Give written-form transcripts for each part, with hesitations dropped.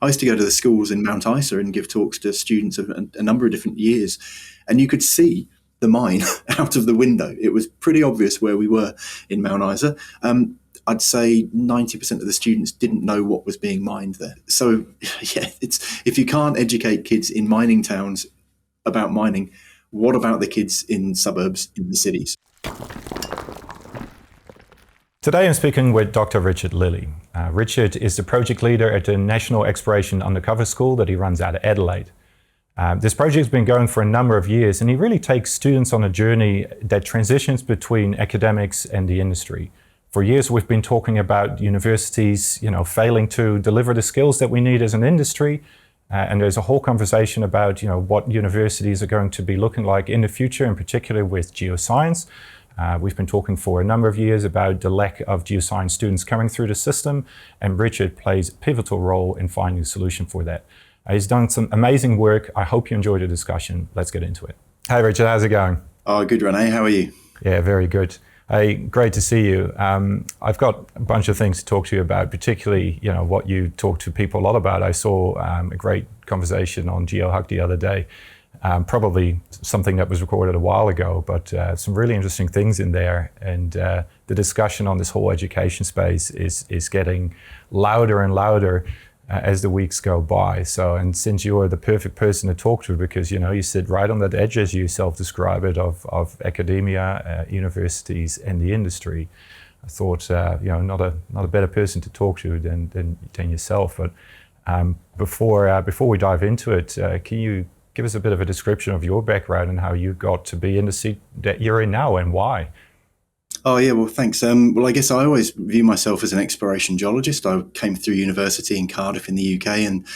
I used to go to the schools in Mount Isa and give talks to students of a number of different years, and you could see the mine out of the window. It was pretty obvious where we were in Mount Isa. I'd say 90% of the students didn't know what was being mined there. So, yeah, if you can't educate kids in mining towns about mining, what about the kids in suburbs, in the cities? Today I'm speaking with Dr. Richard Lilly. Richard is the project leader at the National Exploration Undercover School that he runs out of Adelaide. This project has been going for a number of years, and he really takes students on a journey that transitions between academics and the industry. For years we've been talking about universities, failing to deliver the skills that we need as an industry, and there's a whole conversation about, what universities are going to be looking like in the future, in particular with geoscience. We've been talking for a number of years about the lack of geoscience students coming through the system, and Richard plays a pivotal role in finding a solution for that. He's done some amazing work. I hope you enjoyed the discussion. Let's get into it. Hey Richard, how's it going? Oh, good, René. How are you? Yeah, very good. Hey, great to see you. I've got a bunch of things to talk to you about, particularly, what you talk to people a lot about. I saw a great conversation on GeoHuck the other day. Probably something that was recorded a while ago, but some really interesting things in there. And the discussion on this whole education space is getting louder and louder as the weeks go by. And since you are the perfect person to talk to, because you sit right on that edge, as you self-describe it, of academia, universities, and the industry, I thought not a better person to talk to than yourself. But before we dive into it, can you give us a bit of a description of your background and how you got to be in the seat that you're in now, and why? Oh, yeah, well, thanks. Well, I guess I always view myself as an exploration geologist. I came through university in Cardiff in the UK and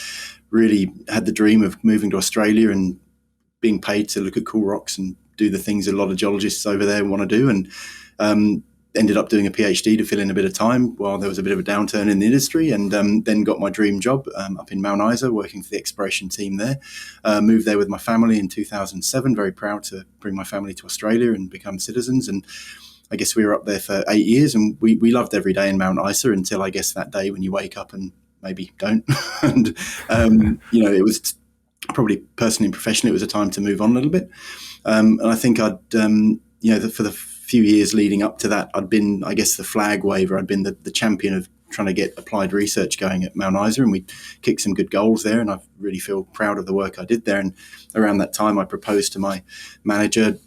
really had the dream of moving to Australia and being paid to look at cool rocks and do the things a lot of geologists over there want to do. And ended up doing a PhD to fill in a bit of time while there was a bit of a downturn in the industry, and then got my dream job up in Mount Isa, working for the exploration team there. Moved there with my family in 2007, very proud to bring my family to Australia and become citizens. And I guess we were up there for 8 years, and we loved every day in Mount Isa until, I guess, that day when you wake up and maybe don't. And, it was probably personally and professionally, it was a time to move on a little bit. And I think I'd, for the few years leading up to that, I'd been, I guess, the flag waver. I'd been the champion of trying to get applied research going at Mount Isa, and we kicked some good goals there, and I really feel proud of the work I did there. And around that time, I proposed to my manager,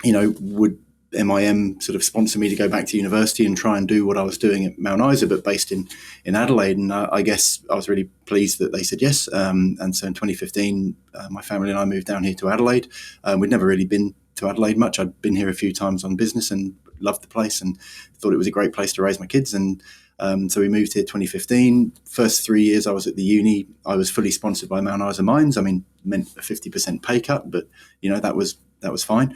would MIM sort of sponsor me to go back to university and try and do what I was doing at Mount Isa, but based in Adelaide. And I guess I was really pleased that they said yes. And so in 2015, my family and I moved down here to Adelaide. We'd never really been to Adelaide much. I'd been here a few times on business and loved the place and thought it was a great place to raise my kids. And so we moved here 2015. First 3 years I was at the uni, I was fully sponsored by Mount Isa Mines. I mean, meant a 50% pay cut, but that was fine.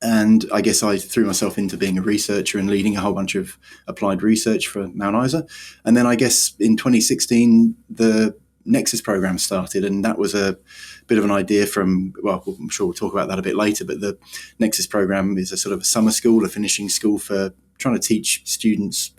And I guess I threw myself into being a researcher and leading a whole bunch of applied research for Mount Isa. And then I guess in 2016, the NExUS program started, and that was a bit of an idea from, well, I'm sure we'll talk about that a bit later, but the NExUS program is a sort of a summer school, a finishing school for trying to teach students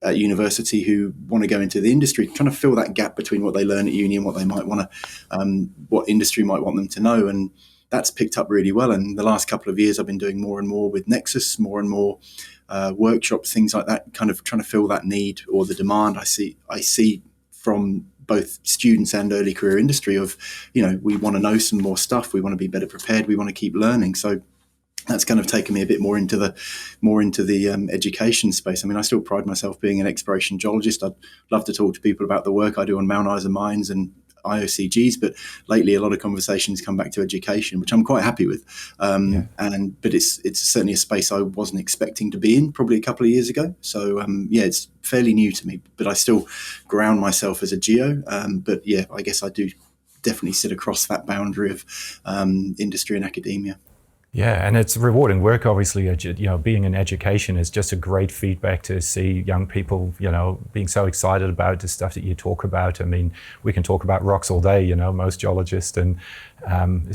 at university who want to go into the industry, trying to fill that gap between what they learn at uni and what they might want to, what industry might want them to know. And that's picked up really well. And the last couple of years, I've been doing more and more with NExUS, more and more workshops, things like that, kind of trying to fill that need or the demand I see from both students and early career industry of, we want to know some more stuff. We want to be better prepared. We want to keep learning. So that's kind of taken me a bit more into the education space. I mean, I still pride myself being an exploration geologist. I'd love to talk to people about the work I do on Mount Isa mines and IOCGs, but lately a lot of conversations come back to education, which I'm quite happy with. But it's certainly a space I wasn't expecting to be in probably a couple of years ago. So it's fairly new to me, but I still ground myself as a geo. But yeah, I guess I do definitely sit across that boundary of industry and academia. Yeah, and it's rewarding work, obviously. Being in education is just a great feedback to see young people, being so excited about the stuff that you talk about. I mean, we can talk about rocks all day, most geologists, and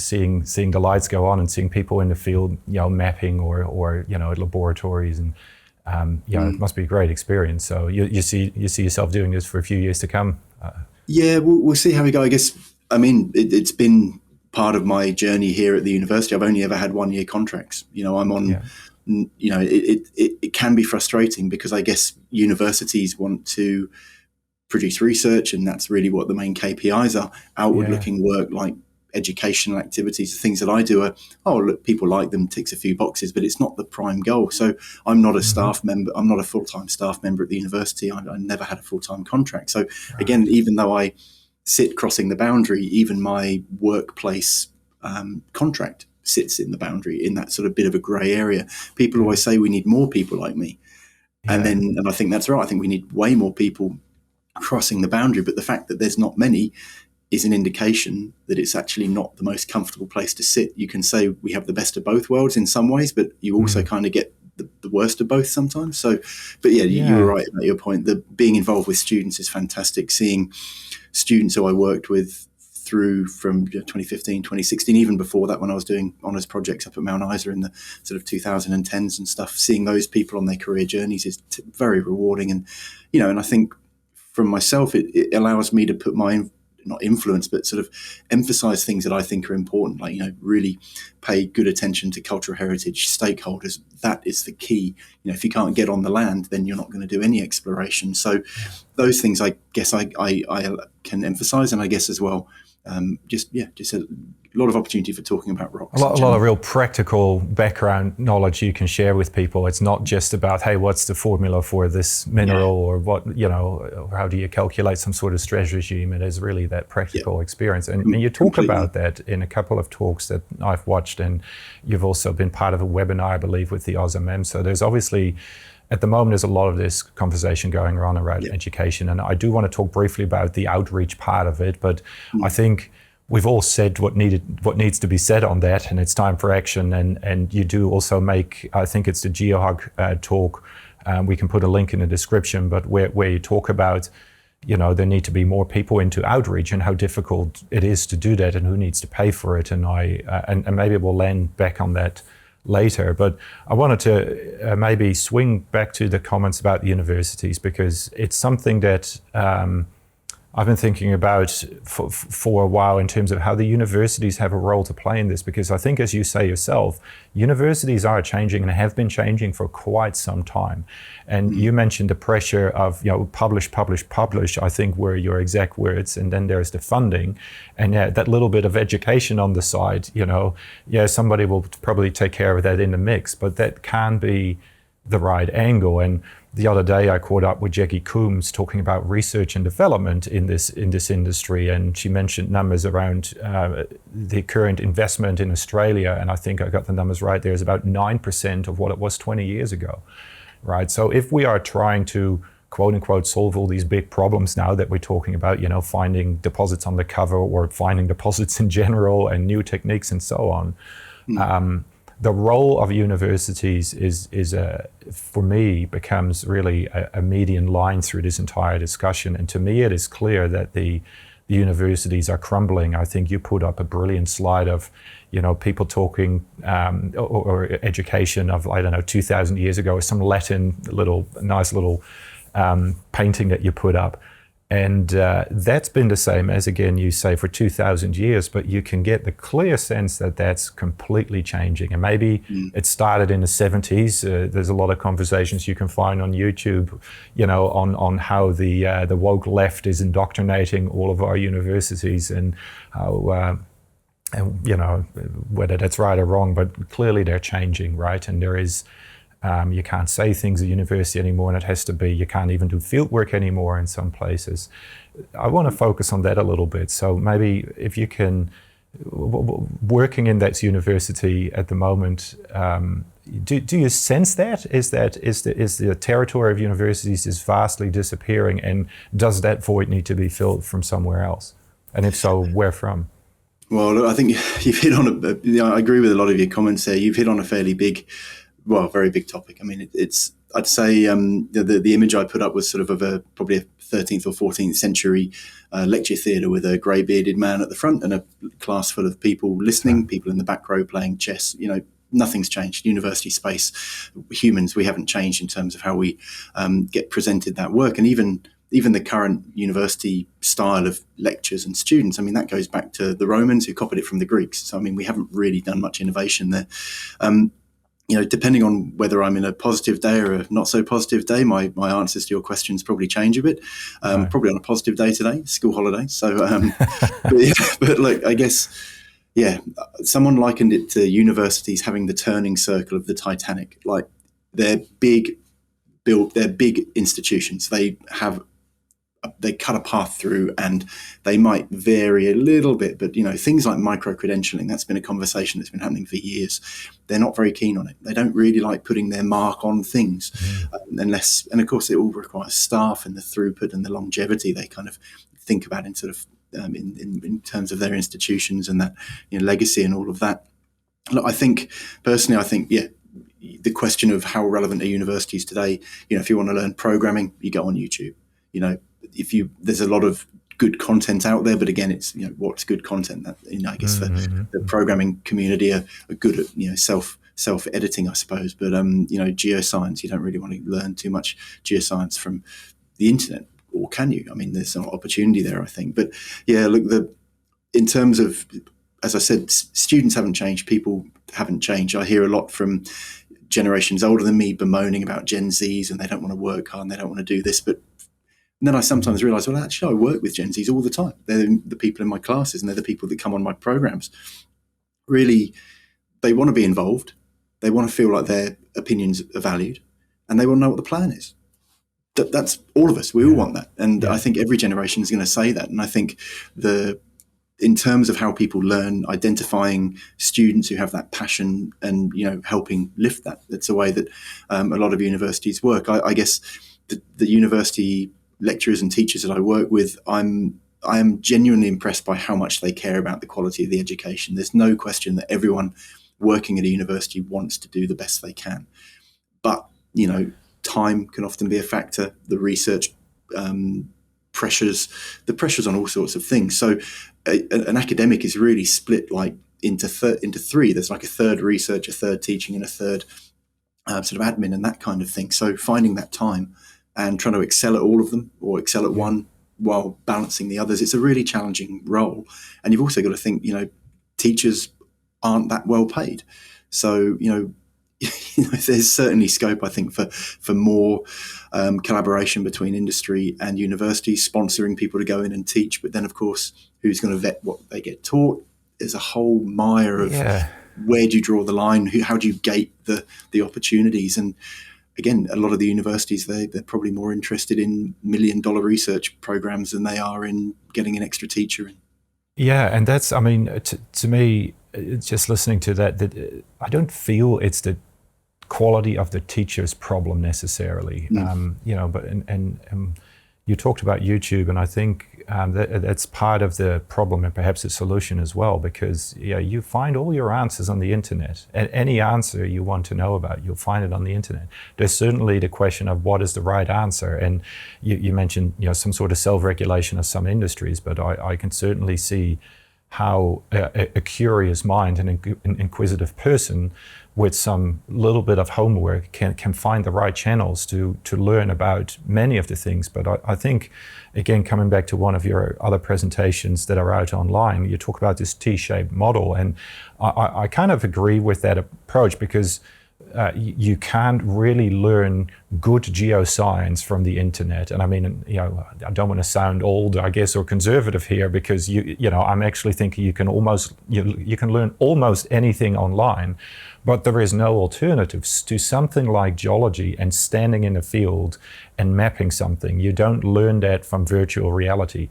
seeing the lights go on and seeing people in the field, mapping or at laboratories, and it must be a great experience. So you see yourself doing this for a few years to come. Yeah, we'll see how we go. I guess, I mean, it's been part of my journey here at the university. I've only ever had 1 year contracts. I'm on, Yeah. it can be frustrating because I guess universities want to produce research, and that's really what the main KPIs are. Outward Yeah. looking work like educational activities, the things that I do are, oh, look, people like them, ticks a few boxes, but it's not the prime goal. So I'm not a Hmm. staff member. I'm not a full-time staff member at the university. I never had a full-time contract. So again, Right. even though I sit crossing the boundary, even my workplace contract sits in the boundary, in that sort of bit of a grey area. People Yeah. always say we need more people like me. Yeah. And I think that's right. I think we need way more people crossing the boundary. But the fact that there's not many is an indication that it's actually not the most comfortable place to sit. You can say we have the best of both worlds in some ways, but you also Mm. kind of get the worst of both sometimes. So, but yeah, you were Yeah. right about your point. The being involved with students is fantastic. Seeing students who I worked with through from 2015, 2016, even before that, when I was doing honours projects up at Mount Isa in the sort of 2010s and stuff, seeing those people on their career journeys is very rewarding. And, and I think from myself, it allows me to put my, not influence, but sort of emphasize things that I think are important, like, really pay good attention to cultural heritage, stakeholders. That is the key. If you can't get on the land, then you're not going to do any exploration. So Yeah. those things, I guess I can emphasize, and I guess as well, just a lot of opportunity for talking about A rocks in lot, a lot of general. real practical background knowledge you can share with people. It's not just about, hey, what's the formula for this Yeah, mineral, or what, or how do you calculate some sort of stress regime? It is really that yeah, practical experience. And you talk completely. about that in a couple of talks that I've watched, and you've also been part of a webinar, I believe, with the AusMM. So there's obviously, at the moment, there's a lot of this conversation going on around Yeah. education. And I do want to talk briefly about the outreach part of it, but I Mm. think we've all said what needs to be said on that, and it's time for action. And you do also make, I think it's the GeoHug talk. We can put a link in the description, but where you talk about, there need to be more people into outreach and how difficult it is to do that, and who needs to pay for it. And and maybe we'll land back on that later. But I wanted to maybe swing back to the comments about the universities, because it's something that I've been thinking about for a while, in terms of how the universities have a role to play in this. Because I think, as you say yourself, universities are changing and have been changing for quite some time. And Mm. you mentioned the pressure of, publish, publish, publish, I think were your exact words. And then there's the funding, and that little bit of education on the side, somebody will probably take care of that in the mix, but that can be the right angle. And the other day I caught up with Jackie Coombs talking about research and development in this industry, and she mentioned numbers around the current investment in Australia, and I think I got the numbers right. There's about 9% of what it was 20 years ago, right? So if we are trying to, quote unquote, solve all these big problems now that we're talking about, finding deposits on the cover, or finding deposits in general, and new techniques and so on, the role of universities is for me, becomes really a median line through this entire discussion. And to me, it is clear that the universities are crumbling. I think you put up a brilliant slide of, people talking or education of, 2,000 years ago, or some Latin nice little painting that you put up. And that's been the same as, again, you say, for 2,000 years, but you can get the clear sense that that's completely changing. And maybe it started in the 70s. There's a lot of conversations you can find on YouTube, on how the woke left is indoctrinating all of our universities, and how, whether that's right or wrong, but clearly they're changing, right? And there is, you can't say things at university anymore, and it has to be, you can't even do field work anymore in some places. I want to focus on that a little bit. So maybe if you can, working in that university at the moment, do you sense that? Is the territory of universities is vastly disappearing, and does that void need to be filled from somewhere else? And if so, where from? Well, I think you've hit on I agree with a lot of your comments there. You've hit on a very big topic. I mean, I'd say the image I put up was sort of probably a 13th or 14th century lecture theatre with a grey bearded man at the front and a class full of people listening, people in the back row playing chess. Nothing's changed. University space, humans, we haven't changed in terms of how we get presented that work. And even even the current university style of lectures and students, I mean, that goes back to the Romans who copied it from the Greeks. So, I mean, we haven't really done much innovation there. Depending on whether I'm in a positive day or a not so positive day, my answers to your questions probably change a bit. Right. Probably on a positive day today, school holiday. So, but look, I guess, someone likened it to universities having the turning circle of the Titanic. Like, they're big institutions. They cut a path through, and they might vary a little bit, but things like micro-credentialing, that's been a conversation that's been happening for years. They're not very keen on it. They don't really like putting their mark on things, unless, and of course it all requires staff and the throughput and the longevity they kind of think about in sort of in terms of their institutions and that legacy and all of that. Look, I think the question of how relevant are universities today, if you want to learn programming, you go on YouTube. There's a lot of good content out there, but again, it's what's good content. That I guess the programming community are good at self editing, I suppose. But geoscience, you don't really want to learn too much geoscience from the internet, or can you? I mean, there's some opportunity there, I think. But look, in terms of, as I said, students haven't changed, people haven't changed. I hear a lot from generations older than me bemoaning about Gen Zs, and they don't want to work hard and they don't want to do this, but then I sometimes realise, well, actually, I work with Gen Zs all the time. They're the people in my classes, and they're the people that come on my programs. Really, they want to be involved. They want to feel like their opinions are valued, and they want to know what the plan is. That's all of us. We all want that. And I think every generation is going to say that. And I think in terms of how people learn, identifying students who have that passion and, helping lift that, that's a way that a lot of universities work. I guess the university lecturers and teachers that I work with, I am genuinely impressed by how much they care about the quality of the education. There's no question that everyone working at a university wants to do the best they can. But, time can often be a factor, the research pressures on all sorts of things. So an academic is really split into three. There's like a third research, a third teaching, and a third sort of admin and that kind of thing. So finding that time and trying to excel at all of them, or excel at one while balancing the others, it's a really challenging role. And you've also got to think, teachers aren't that well paid. So, there's certainly scope, I think, for more collaboration between industry and universities, sponsoring people to go in and teach. But then, of course, who's going to vet what they get taught? There's a whole mire of where do you draw the line? How do you gate the opportunities? And again, a lot of the universities, they're probably more interested in $1 million research programs than they are in getting an extra teacher in. Yeah, and that's, I mean, to me, just listening to that, I don't feel it's the quality of the teacher's problem necessarily. But you talked about YouTube, and I think that's part of the problem and perhaps the solution as well, because you find all your answers on the internet, and any answer you want to know about, you'll find it on the internet. There's certainly the question of what is the right answer, and you mentioned some sort of self-regulation of some industries, but I can certainly see how a curious mind and an inquisitive person with some little bit of homework can find the right channels to learn about many of the things. But I think, again, coming back to one of your other presentations that are out online, you talk about this T-shaped model, and I kind of agree with that approach, because you can't really learn good geoscience from the internet. And I mean, I don't want to sound old, I guess, or conservative here, because I'm actually thinking you can learn almost anything online, but there is no alternatives to something like geology and standing in a field and mapping something. You don't learn that from virtual reality.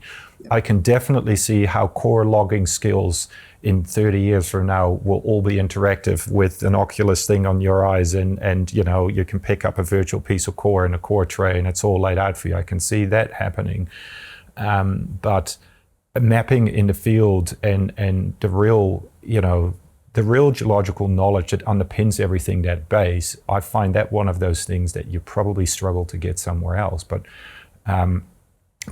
I can definitely see how core logging skills in 30 years from now will all be interactive with an Oculus thing on your eyes, and you can pick up a virtual piece of core in a core tray and it's all laid out for you. I can see that happening. But mapping in the field and the real geological knowledge that underpins everything, that base, I find that one of those things that you probably struggle to get somewhere else. But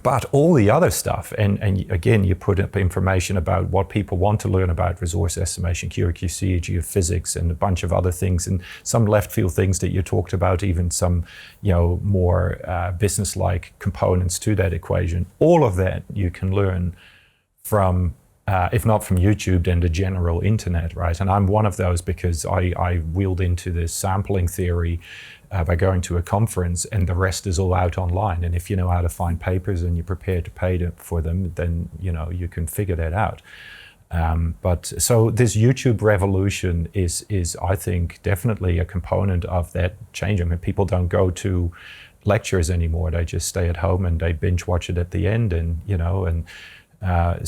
But all the other stuff, and again, you put up information about what people want to learn about resource estimation, QA/QC, geophysics, and a bunch of other things, and some left field things that you talked about, even some, more business-like components to that equation. All of that you can learn from, if not from YouTube, then the general internet, right? And I'm one of those because I wheeled into this sampling theory by going to a conference, and the rest is all out online. And if you know how to find papers and you're prepared to pay for them, then you can figure that out. But so this YouTube revolution is I think definitely a component of that change. I mean, people don't go to lectures anymore; they just stay at home and they binge watch it at the end, and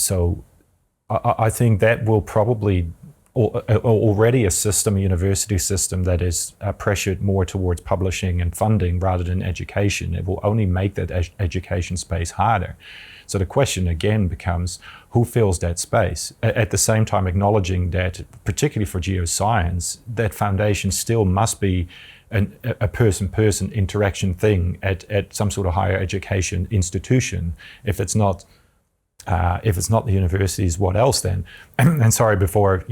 so I think that will probably. Already a university system that is pressured more towards publishing and funding rather than education. It will only make that education space harder. So the question again becomes, who fills that space? At the same time acknowledging that, particularly for geoscience, that foundation still must be a person-person interaction thing at some sort of higher education institution. If it's not the universities, what else then? And sorry, before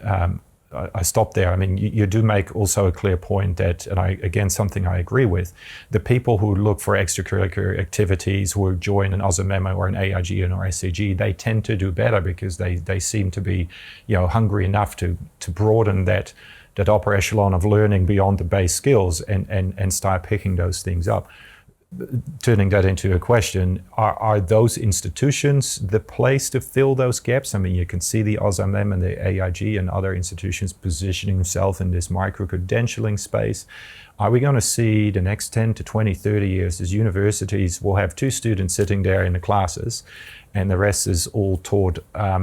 I stop there. I mean, you do make also a clear point that, and something I agree with, the people who look for extracurricular activities, who join an OSMM or an AIG or SCG, they tend to do better because they seem to be, hungry enough to broaden that upper echelon of learning beyond the base skills and start picking those things up. Turning that into a question, are those institutions the place to fill those gaps? I mean, you can see the OSMM and the AIG and other institutions positioning themselves in this micro-credentialing space. Are we going to see the next 10 to 20, 30 years as universities will have 2 students sitting there in the classes, and the rest is all taught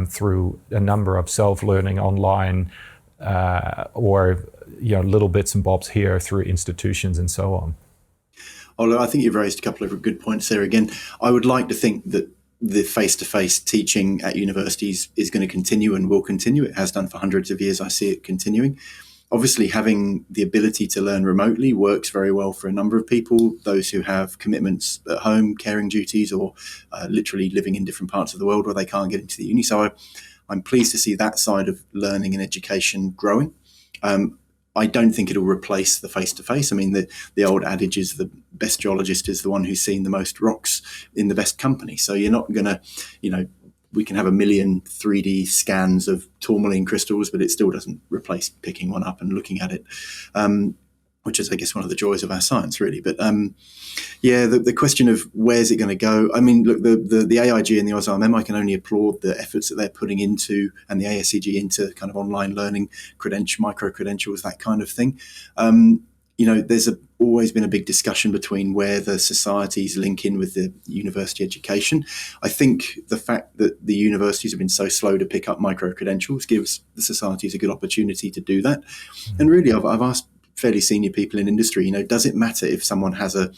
through a number of self-learning online or little bits and bobs here through institutions and so on? Although I think you've raised a couple of good points there. Again, I would like to think that the face-to-face teaching at universities is going to continue and will continue. It has done for hundreds of years. I see it continuing. Obviously, having the ability to learn remotely works very well for a number of people, those who have commitments at home, caring duties, or literally living in different parts of the world where they can't get into the uni. So I'm pleased to see that side of learning and education growing. I don't think it'll replace the face-to-face. I mean, the old adage is the best geologist is the one who's seen the most rocks in the best company. So you're not going to, we can have 1 million 3D scans of tourmaline crystals, but it still doesn't replace picking one up and looking at it, which is, I guess, one of the joys of our science, really. But the question of where's it going to go? I mean, look, the AIG and the OSRMM, I can only applaud the efforts that they're putting into, and the ASCG into kind of online learning, micro-credentials, that kind of thing. There's always been a big discussion between where the societies link in with the university education. I think the fact that the universities have been so slow to pick up micro-credentials gives the societies a good opportunity to do that. And really, I've asked fairly senior people in industry, does it matter if someone has a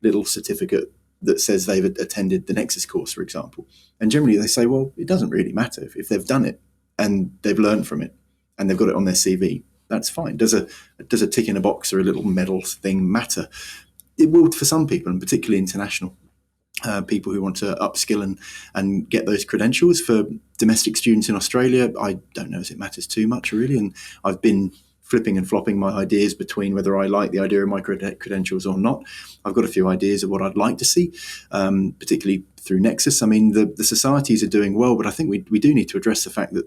little certificate that says they've attended the NExUS course, for example? And generally they say, well, it doesn't really matter. If they've done it and they've learned from it and they've got it on their CV, that's fine. Does a tick in a box or a little medal thing matter? It will for some people, and particularly international people who want to upskill and get those credentials. For domestic students in Australia, I don't know if it matters too much, really. And I've been flipping and flopping my ideas between whether I like the idea of micro-credentials or not. I've got a few ideas of what I'd like to see, particularly through NExUS. I mean, the societies are doing well, but I think we do need to address the fact that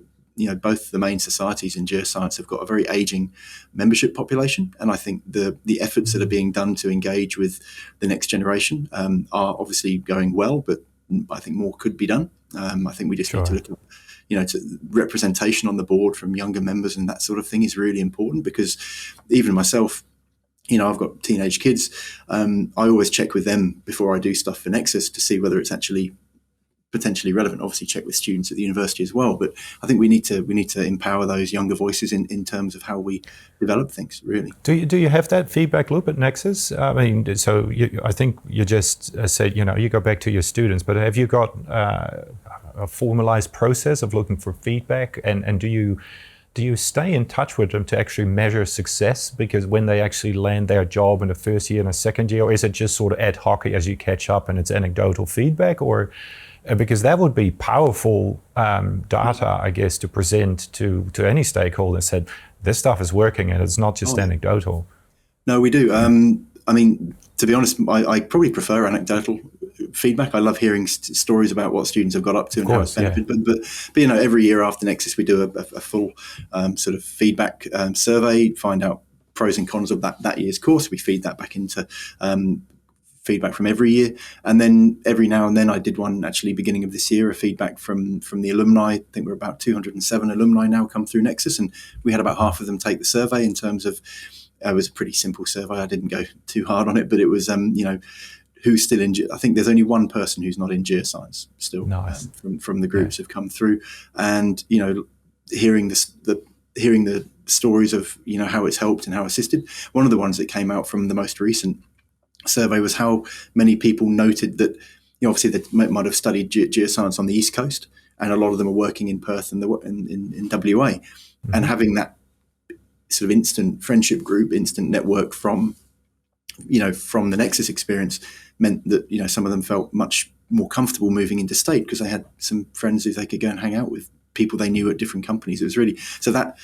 both the main societies in geoscience have got a very aging membership population, and I think the efforts that are being done to engage with the next generation are obviously going well, but I think more could be done. I think we just need to look at representation on the board from younger members and that sort of thing is really important, because even myself, I've got teenage kids. I always check with them before I do stuff for NExUS to see whether it's actually potentially relevant. Obviously check with students at the university as well, but I think we need to empower those younger voices in terms of how we develop things, really. Do you have that feedback loop at NExUS? I mean, so I think you just said, you go back to your students, but have you got a formalized process of looking for feedback, and do do you stay in touch with them to actually measure success? Because when they actually land their job in the first year and the second year, or is it just sort of ad hoc as you catch up and it's anecdotal feedback? Or because that would be powerful data, I guess, to present to any stakeholder and said, this stuff is working and it's not just anecdotal. No, we do. I mean, to be honest, I probably prefer anecdotal feedback. I love hearing stories about what students have got up to and how it's benefited. But you know, every year after NExUS, we do a full sort of feedback survey, find out pros and cons of that year's course. We feed that back into feedback from every year, and then every now and then I did one actually beginning of this year, a feedback from the alumni. I think we're about 207 alumni now come through NExUS, and we had about half of them take the survey. In terms of it was a pretty simple survey. I didn't go too hard on it, but it was you know, who's still in. I think there's only one person who's not in geoscience still. Nice. From the groups have come through, and you know, hearing the stories of, you know, how it's helped and how assisted. One of the ones that came out from the most recent survey was how many people noted that, you know, obviously they might have studied geoscience on the East Coast, and a lot of them are working in Perth and in WA, and having that sort of instant friendship group, instant network from the NExUS experience meant that, you know, some of them felt much more comfortable moving into state because they had some friends who they could go and hang out with, people they knew at different companies. It was really, so that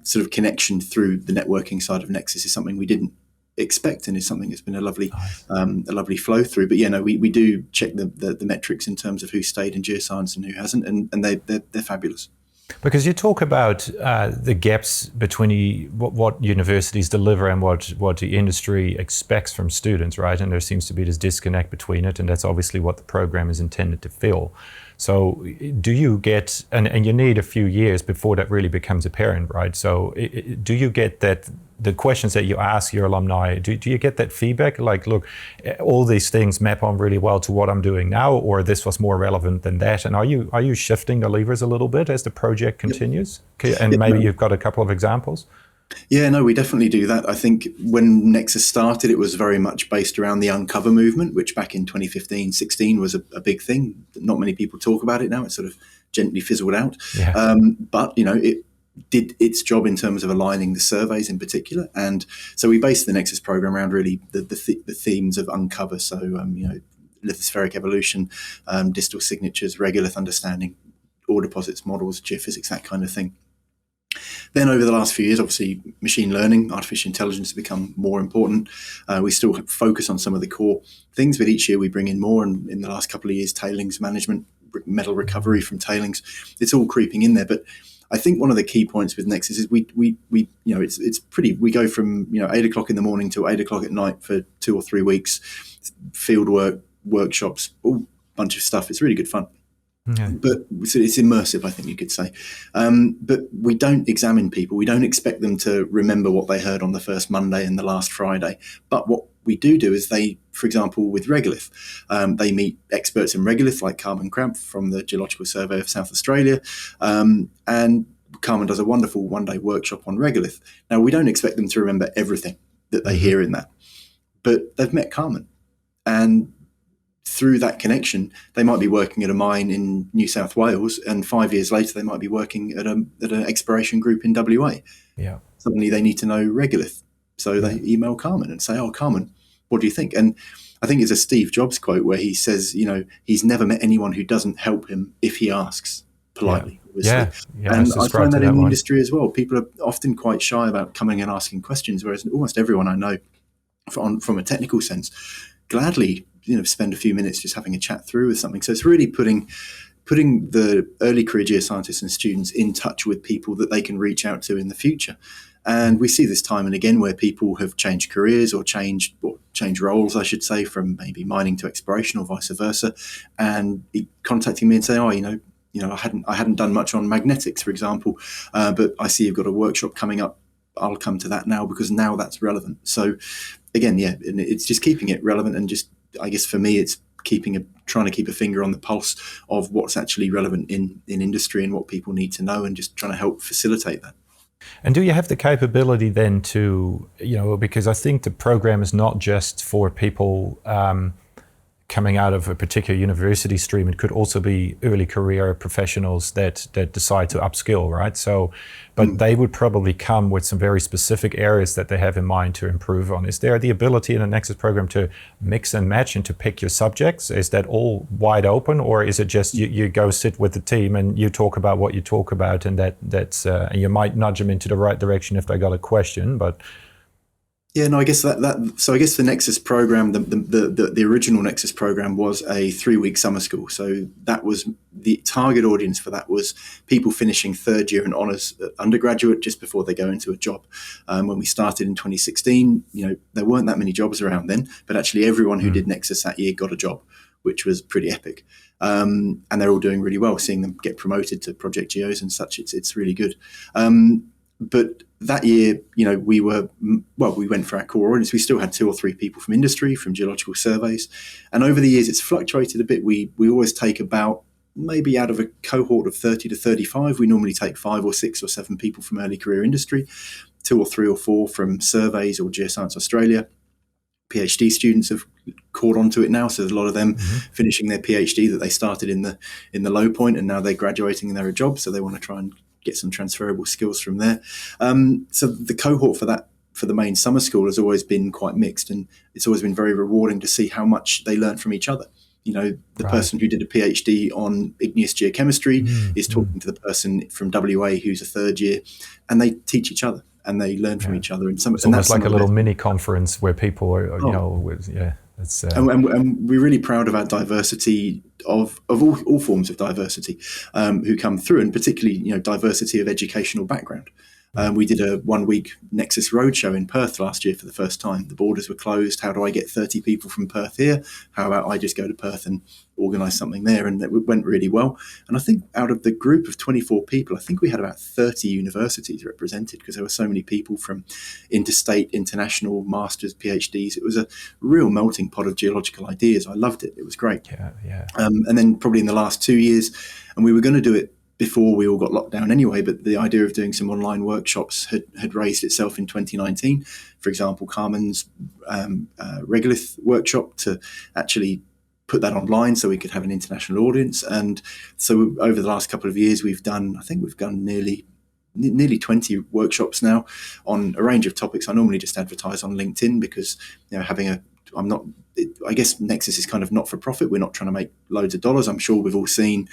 sort of connection through the networking side of NExUS is something we didn't expect, and is something that's been a lovely flow through. But yeah, no, we do check the metrics in terms of who stayed in geoscience and who hasn't, and they're fabulous. Because you talk about the gaps between what universities deliver and what the industry expects from students, right? And there seems to be this disconnect between it, and that's obviously what the program is intended to fill. So do you get, and you need a few years before that really becomes apparent, right? So do you get that, the questions that you ask your alumni, do you get that feedback? Like, look, all these things map on really well to what I'm doing now, or this was more relevant than that? And are you shifting the levers a little bit as the project continues? Yep. And maybe you've got a couple of examples? Yeah, no, we definitely do that. I think when NExUS started, it was very much based around the Uncover movement, which back in 2015-16 was a big thing. Not many people talk about it now. It sort of gently fizzled out. Yeah. But, you know, it did its job in terms of aligning the surveys in particular. And so we based the NExUS program around really the themes of Uncover. So, you know, lithospheric evolution, distal signatures, regolith understanding, ore deposits, models, geophysics, that kind of thing. Then over the last few years, obviously, machine learning, artificial intelligence has become more important. We still focus on some of the core things, but each year we bring in more. And in the last couple of years, tailings management, metal recovery from tailings, it's all creeping in there. But I think one of the key points with NExUS is we you know, it's pretty. We go from, you know, 8 o'clock in the morning till 8 o'clock at night for 2 or 3 weeks, field work, workshops, all bunch of stuff. It's really good fun. Okay. But it's immersive, I think you could say. But we don't examine people. We don't expect them to remember what they heard on the first Monday and the last Friday. But what we do is they, for example, with regolith, they meet experts in regolith like Carmen Cramp from the Geological Survey of South Australia. And Carmen does a wonderful one-day workshop on regolith. Now, we don't expect them to remember everything that they hear in that. But they've met Carmen. And through that connection, they might be working at a mine in New South Wales, and 5 years later, they might be working at an exploration group in WA. Yeah. Suddenly, they need to know regolith, so they email Carmen and say, "Oh, Carmen, what do you think?" And I think it's a Steve Jobs quote where he says, "You know, he's never met anyone who doesn't help him if he asks politely." Yeah. And I find that in the industry as well. People are often quite shy about coming and asking questions, whereas almost everyone I know, from a technical sense, gladly, you know, spend a few minutes just having a chat through with something. So it's really putting the early career geoscientists and students in touch with people that they can reach out to in the future. And we see this time and again where people have changed careers or changed roles, I should say, from maybe mining to exploration or vice versa, and contacting me and saying, "Oh, you know, I hadn't done much on magnetics, for example, but I see you've got a workshop coming up. I'll come to that now because now that's relevant." So again, yeah, it's just keeping it relevant, and just, I guess for me, it's trying to keep a finger on the pulse of what's actually relevant in industry and what people need to know, and just trying to help facilitate that. And do you have the capability then to, you know, because I think the program is not just for people coming out of a particular university stream. It could also be early career professionals that decide to upskill, right? So, but they would probably come with some very specific areas that they have in mind to improve on. Is there the ability in the NExUS program to mix and match and to pick your subjects? Is that all wide open, or is it just you go sit with the team and you talk about what you talk about, and that's and you might nudge them into the right direction if they got a question, but... Yeah, no, I guess so I guess the NExUS program, the original NExUS program was a 3-week summer school. So that was the target audience for that was people finishing third year in honours undergraduate just before they go into a job. When we started in 2016, there weren't that many jobs around then, but actually everyone who did NExUS that year got a job, which was pretty epic. And they're all doing really well, seeing them get promoted to project geos and such. It's really good. But that year, we went for our core audience. We still had 2 or 3 people from industry, from geological surveys. And over the years, it's fluctuated a bit. We always take about, maybe out of a cohort of 30 to 35, we normally take 5 or 6 or 7 people from early career industry, 2 or 3 or 4 from surveys or Geoscience Australia. PhD students have caught onto it now, so there's a lot of them finishing their PhD that they started in the low point, and now they're graduating and they're a job, so they want to try and get some transferable skills from there. So the cohort for the main summer school has always been quite mixed, and it's always been very rewarding to see how much they learn from each other. The person who did a PhD on igneous geochemistry is talking to the person from WA who's a third year, and they teach each other and they learn from each other. And it's almost like a little mini conference where people are, It's, and we're really proud of our diversity of all forms of diversity who come through, and particularly diversity of educational background. We did a 1-week NExUS roadshow in Perth last year for the first time. The borders were closed. How do I get 30 people from Perth here? How about I just go to Perth and organise something there? And it went really well. And I think out of the group of 24 people, I think we had about 30 universities represented, because there were so many people from interstate, international, masters, PhDs. It was a real melting pot of geological ideas. I loved it. It was great. Yeah. And then probably in the last 2 years, and we were going to do it before we all got locked down anyway, but the idea of doing some online workshops had raised itself in 2019. For example, Carmen's regolith workshop, to actually put that online so we could have an international audience. And so over the last couple of years, we've done nearly 20 workshops now on a range of topics. I normally just advertise on LinkedIn because, I guess NExUS is kind of not for profit. We're not trying to make loads of dollars. I'm sure we've all seen,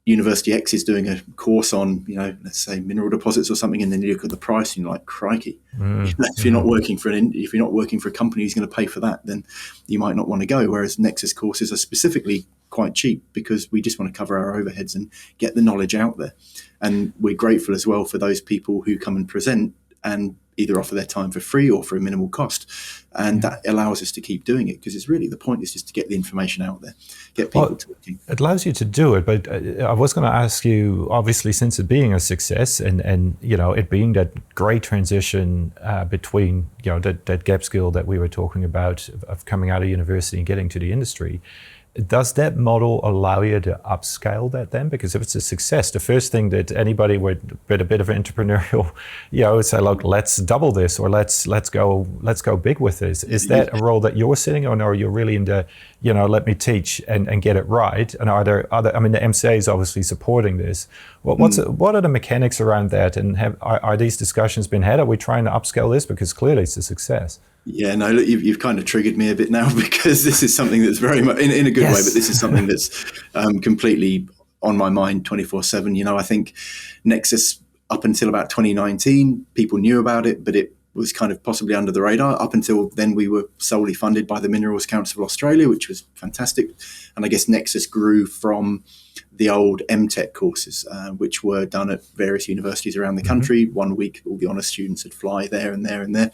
University X is doing a course on, let's say mineral deposits or something, and then you look at the price and you're like, crikey. If you're not working for a company who's going to pay for that, then you might not want to go. Whereas NExUS courses are specifically quite cheap because we just want to cover our overheads and get the knowledge out there. And we're grateful as well for those people who come and present and either offer their time for free or for a minimal cost. And that allows us to keep doing it, because it's really, the point is just to get the information out there, get people talking. It allows you to do it, but I was going to ask you, obviously, since it being a success and it being that great transition between, that gap skill that we were talking about of coming out of university and getting to the industry, does that model allow you to upscale that then? Because if it's a success, the first thing that anybody with a bit of entrepreneurial, would say, look, let's double this, or let's go big with this. Is that a role that you're sitting on, or are you really into, let me teach and get it right? And are there other? I mean, the MCA is obviously supporting this. What are the mechanics around that? And are these discussions been had? Are we trying to upscale this? Because clearly it's a success. Yeah, no, look, you've kind of triggered me a bit now, because this is something that's very much in a good way, but this is something that's completely on my mind 24/7. I think NExUS, up until about 2019, people knew about it, but it was kind of possibly under the radar. Up until then, we were solely funded by the Minerals Council of Australia, which was fantastic. And I guess NExUS grew from the old MTech courses, which were done at various universities around the country. 1 week, all the honours students would fly there and there and there.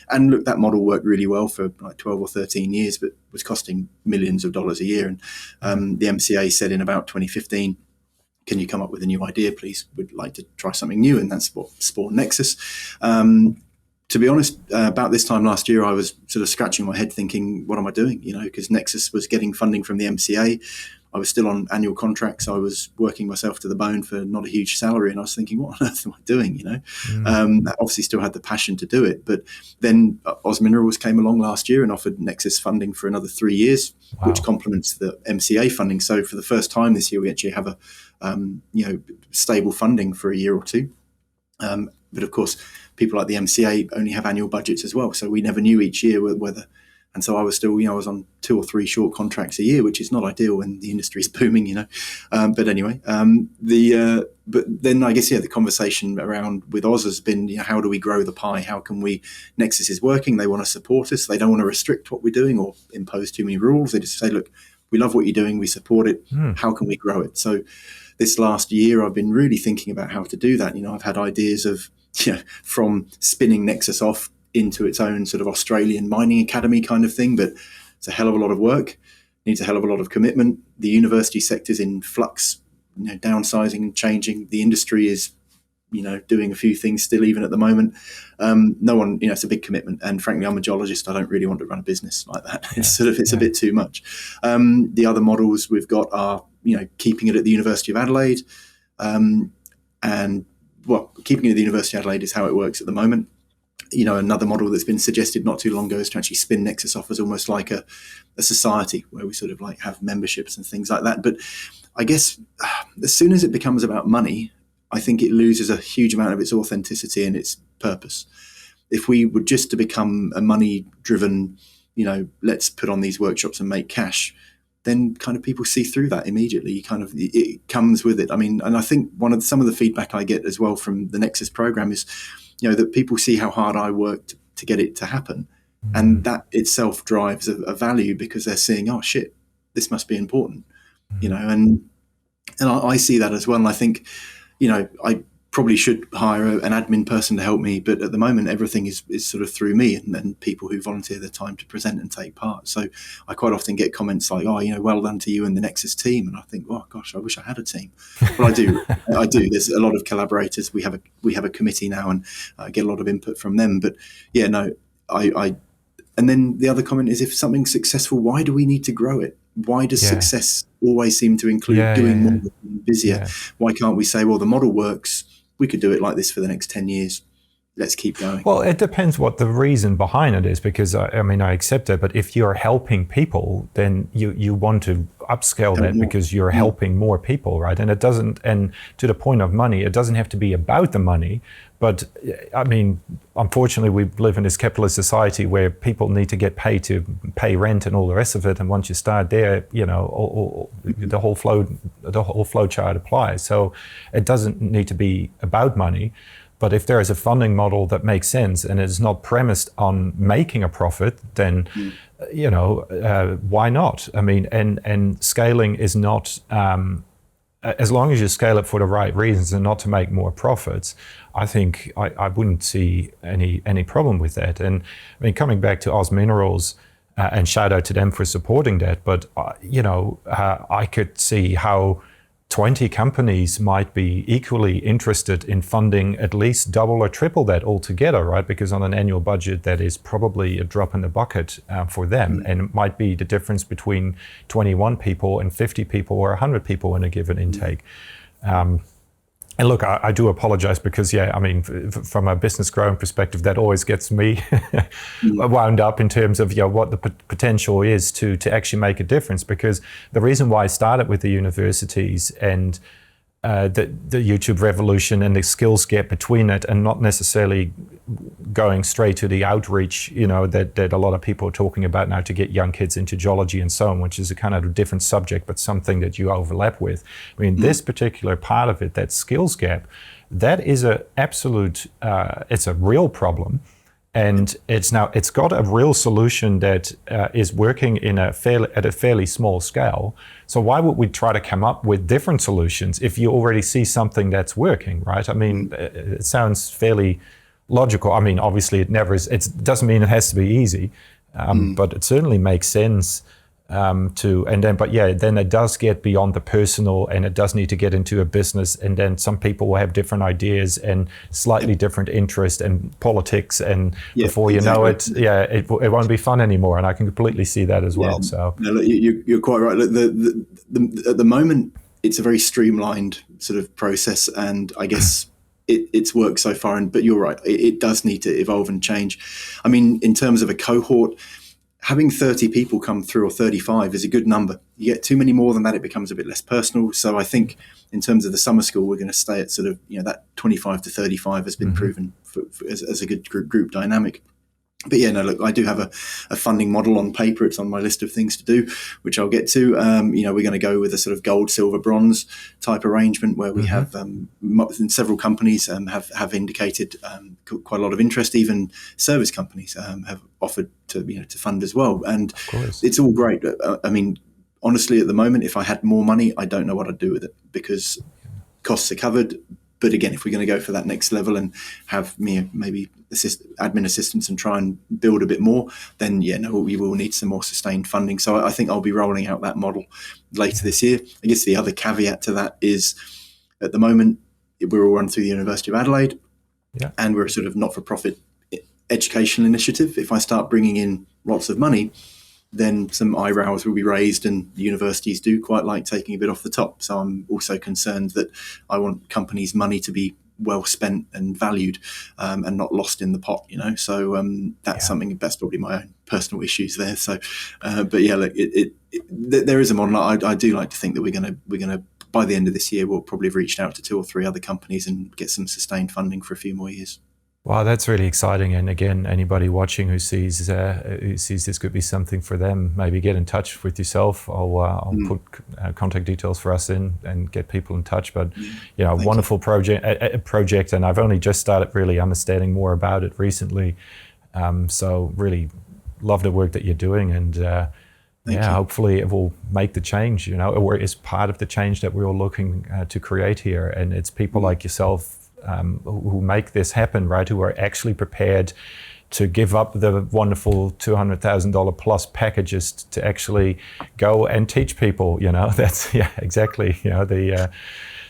And look, that model worked really well for like 12 or 13 years, but was costing millions of dollars a year. And the MCA said in about 2015, can you come up with a new idea, please? We'd like to try something new. And that's what spawned NExUS. To be honest, about this time last year, I was sort of scratching my head thinking, what am I doing? Because NExUS was getting funding from the MCA. I was still on annual contracts. I was working myself to the bone for not a huge salary, and I was thinking, what on earth am I doing? I obviously still had the passion to do it, but then Oz Minerals came along last year and offered NExUS funding for another 3 years, which complements the MCA funding. So for the first time this year, we actually have a stable funding for a year or two. But of course, people like the MCA only have annual budgets as well, so we never knew each year whether. And so I was still, I was on 2 or 3 short contracts a year, which is not ideal when the industry is booming, But anyway, but then I guess, the conversation around with Oz has been, how do we grow the pie? How can we, NExUS is working, they want to support us. They don't want to restrict what we're doing or impose too many rules. They just say, look, we love what you're doing, we support it. How can we grow it? So this last year, I've been really thinking about how to do that. I've had ideas of, from spinning NExUS off into its own sort of Australian mining academy kind of thing, but it's a hell of a lot of work, needs a hell of a lot of commitment. The university sector's in flux, downsizing and changing. The industry is, doing a few things still even at the moment. No one, it's a big commitment. And frankly, I'm a geologist. I don't really want to run a business like that. It's a bit too much. The other models we've got are, keeping it at the University of Adelaide. Keeping it at the University of Adelaide is how it works at the moment. Another model that's been suggested not too long ago is to actually spin NExUS off as almost like a society where we sort of like have memberships and things like that. But I guess as soon as it becomes about money, I think it loses a huge amount of its authenticity and its purpose. If we were just to become a money-driven, let's put on these workshops and make cash, then kind of people see through that immediately. It comes with it. I mean, and I think some of the feedback I get as well from the NExUS program is, that people see how hard I worked to get it to happen. And that itself drives a value because they're seeing, oh shit, this must be important, and I see that as well. And I think, I probably should hire an admin person to help me, but at the moment, everything is sort of through me and people who volunteer their time to present and take part. So I quite often get comments like, oh, well done to you and the NExUS team. And I think, oh gosh, I wish I had a team. Well, I do. There's a lot of collaborators. We have a committee now, and I get a lot of input from them. But and then the other comment is, if something's successful, why do we need to grow it? Why does success always seem to include doing more, busier? Yeah. Why can't we say, well, the model works, we could do it like this for the next 10 years. Let's keep going. Well, it depends what the reason behind it is, because I accept it, but if you're helping people, then you want to upscale that because you're helping more people, right? And and to the point of money, it doesn't have to be about the money, but unfortunately we live in this capitalist society where people need to get paid to pay rent and all the rest of it. And once you start there, the whole flow chart applies. So it doesn't need to be about money. But if there is a funding model that makes sense and is not premised on making a profit, then, why not? And scaling is not, as long as you scale it for the right reasons and not to make more profits, I think I wouldn't see any problem with that. And coming back to Oz Minerals, and shout out to them for supporting that, but, I could see how 20 companies might be equally interested in funding at least double or triple that altogether, right? Because on an annual budget, that is probably a drop in the bucket for them. And it might be the difference between 21 people and 50 people or 100 people in a given intake. And look, I do apologize because, from a business growing perspective, that always gets me wound up in terms of what the potential is to actually make a difference. Because the reason why I started with the universities and the YouTube revolution and the skills gap between it, and not necessarily going straight to the outreach, that a lot of people are talking about now to get young kids into geology and so on, which is a kind of a different subject, but something that you overlap with. This particular part of it, that skills gap, that is a absolute, it's a real problem. And it's got a real solution that is working at a fairly small scale. So why would we try to come up with different solutions if you already see something that's working, right? It sounds fairly logical. Obviously it never is. It doesn't mean it has to be easy, but it certainly makes sense then it does get beyond the personal, and it does need to get into a business, and then some people will have different ideas and slightly different interest and politics, and before you know it, it won't be fun anymore. And I can completely see that as well. So no, look, you're quite right. Look, at the moment, it's a very streamlined sort of process, and I guess it's worked so far. But you're right, it does need to evolve and change. I mean, in terms of a cohort, having 30 people come through, or 35, is a good number. You get too many more than that, it becomes a bit less personal. So I think in terms of the summer school, we're going to stay at sort of, that 25 to 35 has been proven as a good group dynamic. But look, I do have a funding model on paper. It's on my list of things to do, which I'll get to. We're going to go with a sort of gold, silver, bronze type arrangement where we have several companies have indicated quite a lot of interest. Even service companies have offered to fund as well, and it's all great. I mean, honestly, at the moment, if I had more money, I don't know what I'd do with it, because costs are covered. But again, if we're going to go for that next level and have maybe admin assistants and try and build a bit more, then we will need some more sustained funding. So I think I'll be rolling out that model later this year. I guess the other caveat to that is, at the moment, we're all run through the University of Adelaide, and we're a sort of not-for-profit educational initiative. If I start bringing in lots of money, then some eyebrows will be raised, and the universities do quite like taking a bit off the top. So I'm also concerned that I want companies' money to be well spent and valued, and not lost in the pot, So that's something, that's probably my own personal issues there. So, but look, there is a model. I do like to think that we're gonna by the end of this year, we'll probably have reached out to 2 or 3 other companies and get some sustained funding for a few more years. Wow, that's really exciting. And again, anybody watching who sees this could be something for them, maybe get in touch with yourself. I'll put contact details for us in and get people in touch. But wonderful project, and I've only just started really understanding more about it recently. So really love the work that you're doing, and hopefully it will make the change. Or is part of the change that we're all looking to create here. And it's people like yourself who make this happen, right? Who are actually prepared to give up the wonderful $200,000 plus packages to actually go and teach people. That's exactly.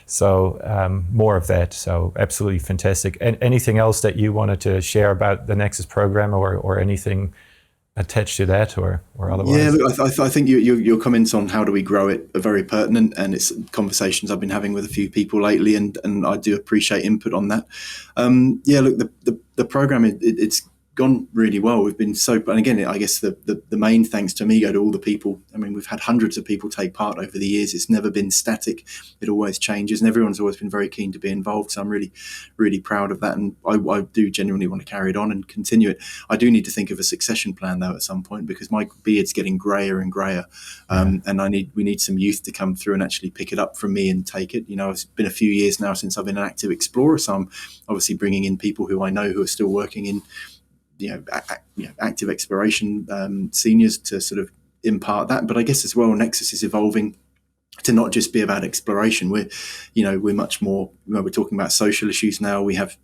So more of that. So absolutely fantastic. And anything else that you wanted to share about the NExUS program, or anything attached to that, or otherwise? Yeah, look, I think your comments on how do we grow it are very pertinent, and it's conversations I've been having with a few people lately, and I do appreciate input on that. Look, the program, it's gone really well. We've been and again, I guess the main thanks to me go to all the people. I mean, we've had hundreds of people take part over the years. It's never been static. It always changes, and everyone's always been very keen to be involved. So I'm really, really proud of that, and I do genuinely want to carry it on and continue it. I do need to think of a succession plan though at some point, because my beard's getting grayer and grayer, and we need some youth to come through and actually pick it up from me and take it. It's been a few years now since I've been an active explorer, so I'm obviously bringing in people who I know who are still working in active exploration seniors to sort of impart that. But I guess as well, NExUS is evolving to not just be about exploration. We're much more. We're talking about social issues now. We have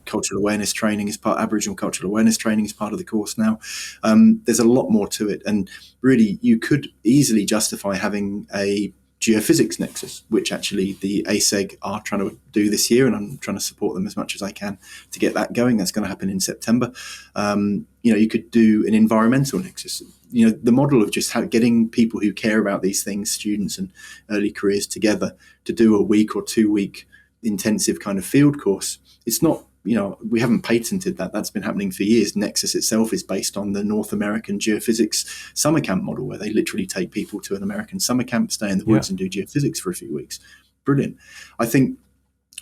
cultural awareness training as part. Aboriginal cultural awareness training is part of the course now. There's a lot more to it, and really, you could easily justify having a geophysics NExUS, which actually the ASEG are trying to do this year, and I'm trying to support them as much as I can to get that going. That's going to happen in September. You could do an environmental NExUS. The model of just getting people who care about these things, students and early careers, together to do a week or 2 week intensive kind of field course. It's not, we haven't patented that. That's been happening for years. NExUS itself is based on the North American geophysics summer camp model, where they literally take people to an American summer camp, stay in the woods and do geophysics for a few weeks. Brilliant. I think,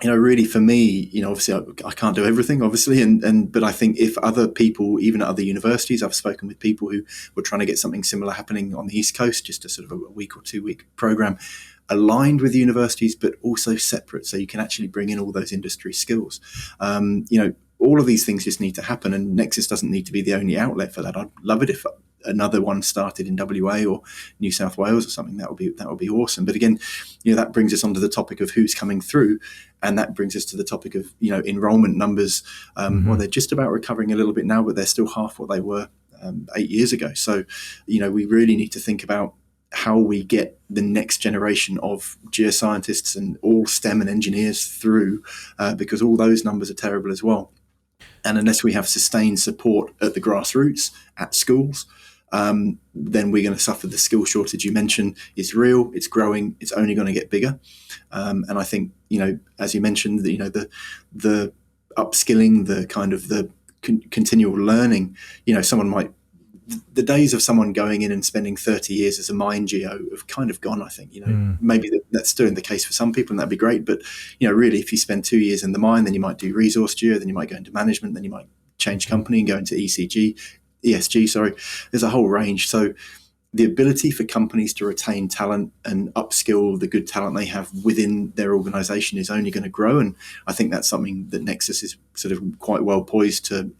really for me, obviously I can't do everything, obviously, but I think if other people, even at other universities, I've spoken with people who were trying to get something similar happening on the East Coast, just a sort of a week or 2 week program, aligned with the universities, but also separate, so you can actually bring in all those industry skills. All of these things just need to happen, and NExUS doesn't need to be the only outlet for that. I'd love it if another one started in WA or New South Wales or something. That would be awesome. But again, that brings us onto the topic of who's coming through, and that brings us to the topic of enrollment numbers. Well, they're just about recovering a little bit now, but they're still half what they were 8 years ago. So, we really need to think about how we get the next generation of geoscientists and all STEM and engineers through, because all those numbers are terrible as well. And unless we have sustained support at the grassroots, at schools, then we're going to suffer. The skill shortage you mentioned is real. It's growing. It's only going to get bigger. And I think, as you mentioned, the upskilling, the kind of the continual learning, the days of someone going in and spending 30 years as a mine geo have kind of gone, I think. Maybe that's still the case for some people, and that'd be great. But, really, if you spend 2 years in the mine, then you might do resource geo, then you might go into management, then you might change company and go into ESG. There's a whole range. So the ability for companies to retain talent and upskill the good talent they have within their organization is only going to grow. And I think that's something that NExUS is sort of quite well poised to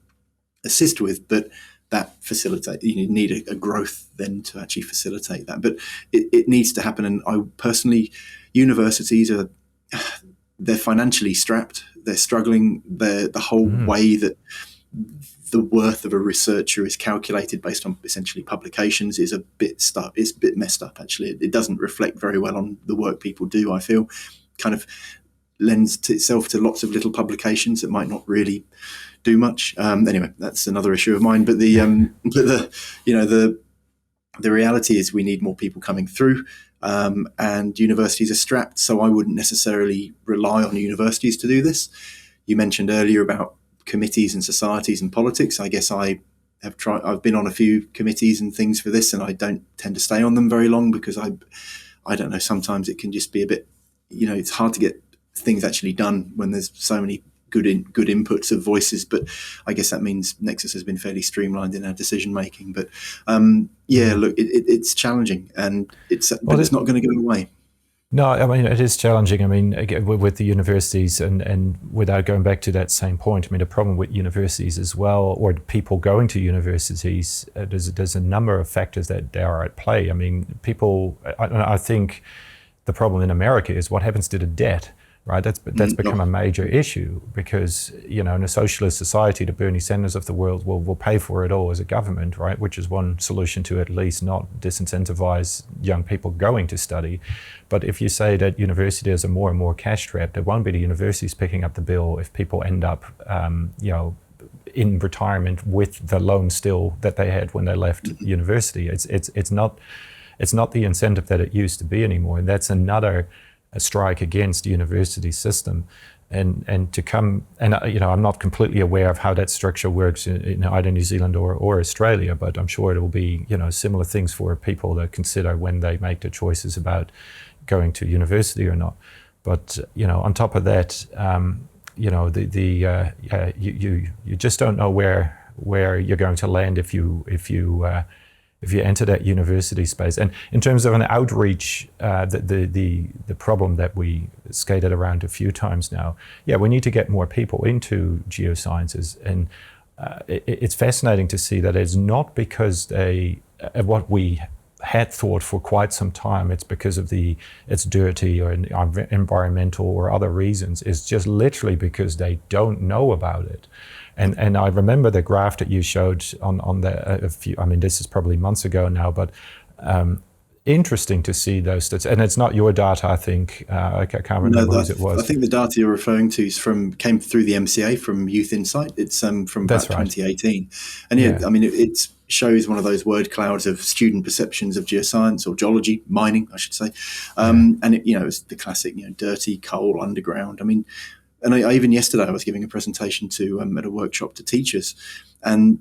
assist with. But that facilitate, you need a growth then to actually facilitate that. But it needs to happen. And I personally, universities they're financially strapped. They're struggling. The whole way that the worth of a researcher is calculated based on essentially publications is a bit stuck. It's a bit messed up, actually. It doesn't reflect very well on the work people do, I feel. Kind of lends itself to lots of little publications that might not really do much. Anyway, that's another issue of mine. But the reality is we need more people coming through, and universities are strapped. So I wouldn't necessarily rely on universities to do this. You mentioned earlier about committees and societies and politics. I guess I've been on a few committees and things for this, and I don't tend to stay on them very long because I don't know, sometimes it can just be a bit, it's hard to get things actually done when there's so many good inputs of voices. But I guess that means NExUS has been fairly streamlined in our decision making. But look, it's challenging, and it's not going to go away. No, I mean, it is challenging. I mean, again, with the universities, and without going back to that same point, I mean, the problem with universities as well, or people going to universities, there's a number of factors that are at play. I mean, I think the problem in America is what happens to the debt, right? That's become a major issue because, in a socialist society, the Bernie Sanders of the world will pay for it all as a government, right? Which is one solution to at least not disincentivize young people going to study. But if you say that universities are more and more cash strapped, it won't be the universities picking up the bill if people end up, in retirement with the loan still that they had when they left university. It's not the incentive that it used to be anymore. And that's another strike against the university system, and to come, and I'm not completely aware of how that structure works in either New Zealand or Australia, but I'm sure it will be similar things for people to consider when they make their choices about going to university or not. But on top of that, you just don't know where you're going to land if you enter that university space. And in terms of an outreach, the problem that we skated around a few times now, we need to get more people into geosciences. And it's fascinating to see that it's not because what we had thought for quite some time, it's because of it's dirty or environmental or other reasons. It's just literally because they don't know about it. And I remember the graph that you showed on this is probably months ago now, but interesting to see those stats. And it's not your data, I think. I can't remember whose it was. I think the data you're referring to came through the MCA from Youth Insight. It's from about 2018. And it shows one of those word clouds of student perceptions of geoscience or geology, mining, I should say. And it's the classic, dirty, coal, underground. I mean, and I even yesterday I was giving a presentation at a workshop to teachers, and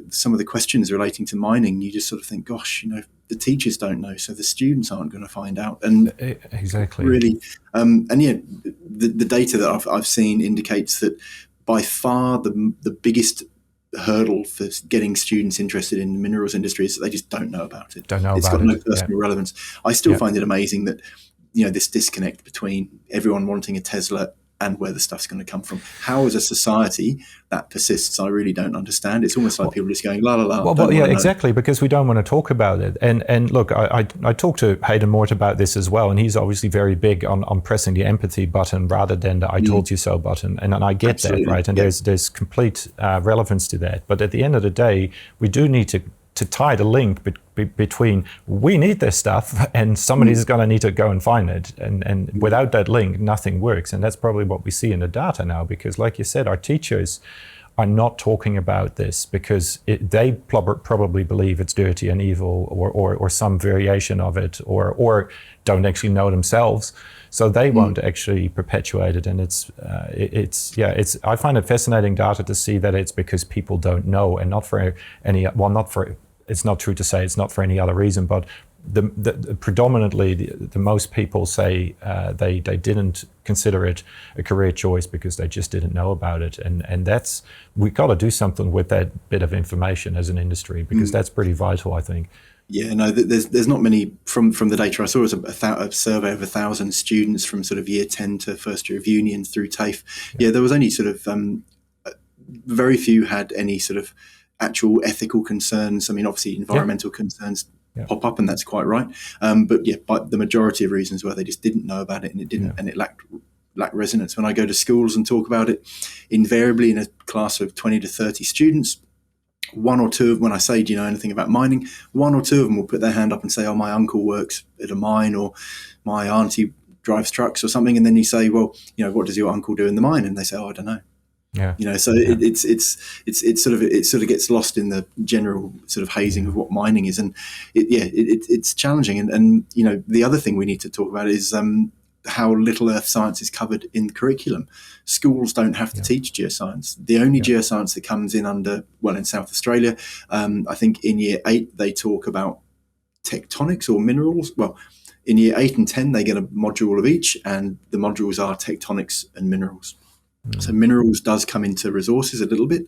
some of the questions relating to mining, you just sort of think, gosh, the teachers don't know, so the students aren't going to find out. And exactly, really, the data that I've seen indicates that by far the biggest hurdle for getting students interested in the minerals industry is that they just don't know about it. It's got no personal relevance. I still find it amazing that this disconnect between everyone wanting a Tesla and where the stuff's going to come from. How, as a society, that persists, I really don't understand. It's almost like people just going, la, la, la. Well, yeah, exactly, because we don't want to talk about it. And look, I talked to Hayden Mort about this as well, and he's obviously very big on pressing the empathy button rather than the I told you so button. And I get Absolutely. That, right? And there's complete relevance to that. But at the end of the day, we do need to tie the link between we need this stuff and somebody's going to need to go and find it. And without that link, nothing works. And that's probably what we see in the data now, because like you said, our teachers are not talking about this because they probably believe it's dirty and evil or some variation of it or don't actually know themselves. So they won't actually perpetuate it. And I find it fascinating data to see that it's because people don't know and not for any, it's not true to say it's not for any other reason, but predominantly the most people say they didn't consider it a career choice because they just didn't know about it. And that's, we've got to do something with that bit of information as an industry, because that's pretty vital, I think. Yeah, no, there's not many from the data I saw. It was a survey of 1,000 students from sort of year 10 to first year of uni and through TAFE. Yeah, there was only sort of very few had any sort of actual ethical concerns. I mean, obviously environmental concerns pop up, and that's quite right. But the majority of reasons were they just didn't know about it, and it lacked resonance. When I go to schools and talk about it, invariably in a class of 20 to 30 students, one or two of, when I say, do you know anything about mining, one or two of them will put their hand up and say, oh, my uncle works at a mine, or my auntie drives trucks or something. And then you say, well, what does your uncle do in the mine? And they say, oh, I don't know. Yeah. So it's sort of gets lost in the general sort of hazing of what mining is. And it's challenging. And the other thing we need to talk about is how little earth science is covered in the curriculum. Schools don't have to teach geoscience. The only geoscience that comes in in South Australia, I think in year 8, they talk about tectonics or minerals. Well, in year 8 and 10, they get a module of each, and the modules are tectonics and minerals. So minerals does come into resources a little bit,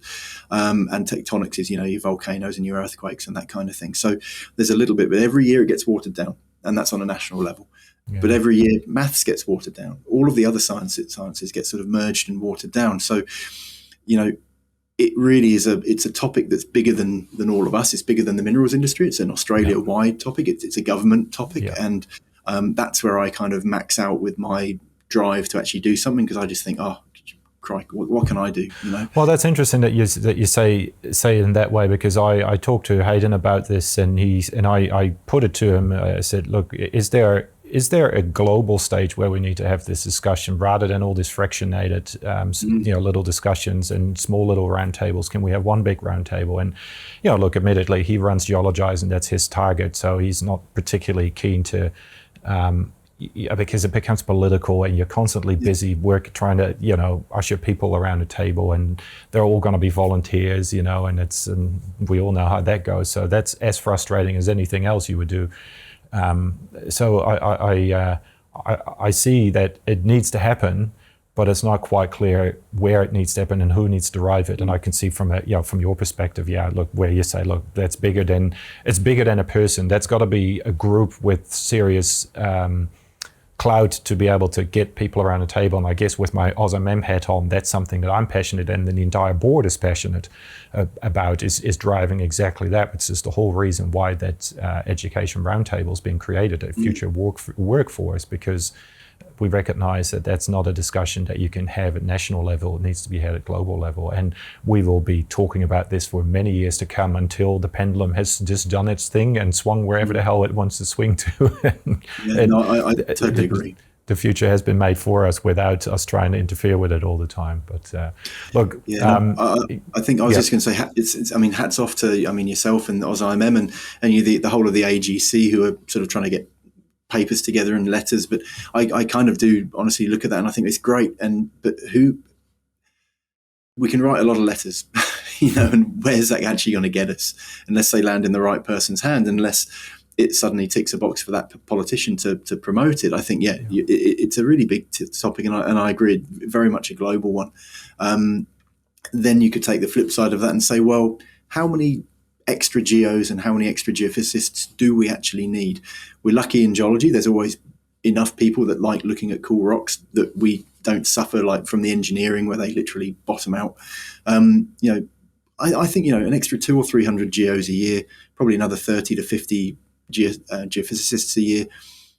and tectonics is, your volcanoes and your earthquakes and that kind of thing. So there's a little bit, but every year it gets watered down, and that's on a national level. Yeah. But every year maths gets watered down. All of the other sciences get sort of merged and watered down. So, it really is it's a topic that's bigger than all of us. It's bigger than the minerals industry. It's an Australia-wide topic. It's a government topic. Yeah. And that's where I kind of max out with my drive to actually do something, because I just think, crikey, what can I do? Well, that's interesting that you say in that way, because I talked to Hayden about this, and I put it to him. I said, look, is there a global stage where we need to have this discussion rather than all these fractionated, little discussions and small little round tables? Can we have one big round table? And, look, admittedly, he runs Geologize, and that's his target, so he's not particularly keen to. Because it becomes political, and you're constantly busy trying to usher people around a table, and they're all going to be volunteers, and we all know how that goes. So that's as frustrating as anything else you would do. So I see that it needs to happen, but it's not quite clear where it needs to happen and who needs to drive it. And I can see from your perspective, look, where you say, look, it's bigger than a person. That's got to be a group with serious clout to be able to get people around the table. And I guess with my AusMM hat on, that's something that I'm passionate and the entire board is passionate about, is driving exactly that. It's just the whole reason why that education roundtable has been created, a future workforce, because we recognize that that's not a discussion that you can have at national level. It needs to be had at global level. And we will be talking about this for many years to come, until the pendulum has just done its thing and swung wherever the hell it wants to swing to. I totally agree. The future has been made for us without us trying to interfere with it all the time. But look, I think I was just going to say, hats off to yourself and AusIMM and you, the whole of the AGC, who are sort of trying to get papers together and letters. But I kind of do honestly look at that and I think it's great. But we can write a lot of letters, and where's that actually going to get us unless they land in the right person's hand, unless it suddenly ticks a box for that politician to promote it. I think, it's a really big topic, and I agree, very much a global one. Then you could take the flip side of that and say, well, how many extra geos and how many extra geophysicists do we actually need? We're lucky in geology. There's always enough people that like looking at cool rocks that we don't suffer like from the engineering where they literally bottom out. I think, an extra 200 or 300 geos a year, probably another 30 to 50 geophysicists a year.